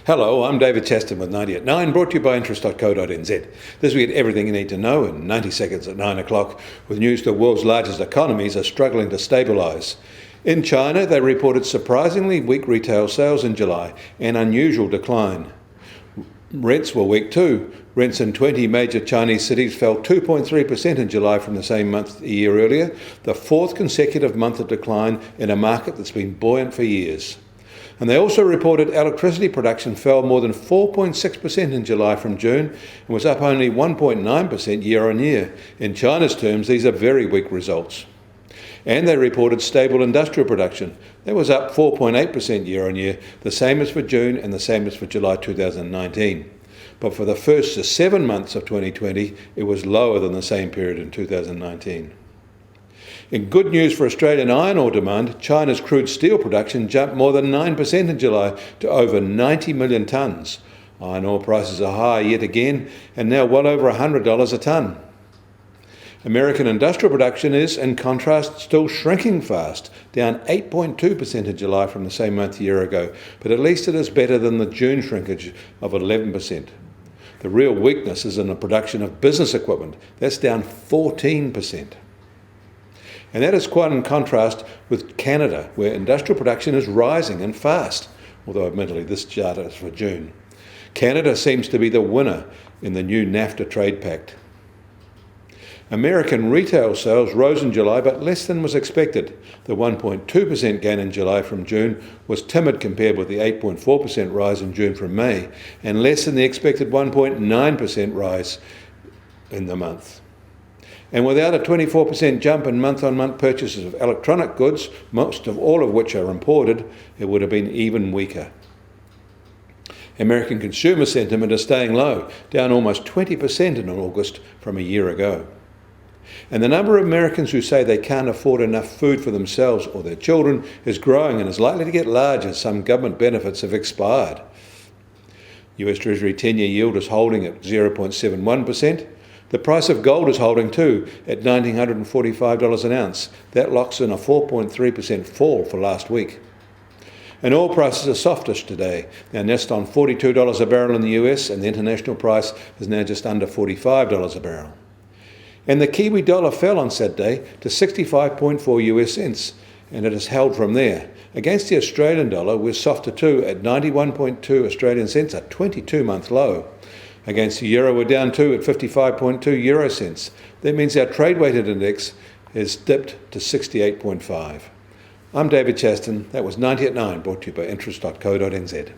Hello, I'm David Chaston with 90 at 9, brought to you by interest.co.nz. This week, everything you need to know in 90 seconds at 9 o'clock, with news the world's largest economies are struggling to stabilise. In China, they reported surprisingly weak retail sales in July, an unusual decline. Rents were weak too. Rents in 20 major Chinese cities fell 2.3% in July from the same month a year earlier, the fourth consecutive month of decline in a market that's been buoyant for years. And they also reported electricity production fell more than 4.6% in July from June and was up only 1.9% year on year. In China's terms, these are very weak results. And they reported stable industrial production. That was up 4.8% year on year, the same as for June and the same as for July 2019. But for the first 7 months of 2020, it was lower than the same period in 2019. In good news for Australian iron ore demand, China's crude steel production jumped more than 9% in July to over 90 million tonnes. Iron ore prices are high yet again and now well over $100 a tonne. American industrial production is, in contrast, still shrinking fast, down 8.2% in July from the same month a year ago, but at least it is better than the June shrinkage of 11%. The real weakness is in the production of business equipment. That's down 14%. And that is quite in contrast with Canada, where industrial production is rising and fast, although admittedly this data is for June. Canada seems to be the winner in the new NAFTA trade pact. American retail sales rose in July, but less than was expected. The 1.2% gain in July from June was timid compared with the 8.4% rise in June from May, and less than the expected 1.9% rise in the month. And without a 24% jump in month-on-month purchases of electronic goods, most of all of which are imported, it would have been even weaker. American consumer sentiment is staying low, down almost 20% in August from a year ago. And the number of Americans who say they can't afford enough food for themselves or their children is growing and is likely to get larger as some government benefits have expired. US Treasury 10-year yield is holding at 0.71%. The price of gold is holding too, at $1,945 an ounce. That locks in a 4.3% fall for last week. And oil prices are softish today. They're nest on $42 a barrel in the US, and the international price is now just under $45 a barrel. And the Kiwi dollar fell on Saturday to 65.4 US cents, and it has held from there. Against the Australian dollar, we're softer too, at 91.2 Australian cents, a 22-month low. Against the euro, we're down too at 55.2 euro cents. That means our trade-weighted index has dipped to 68.5. I'm David Chaston. That was 90 at 9, brought to you by interest.co.nz.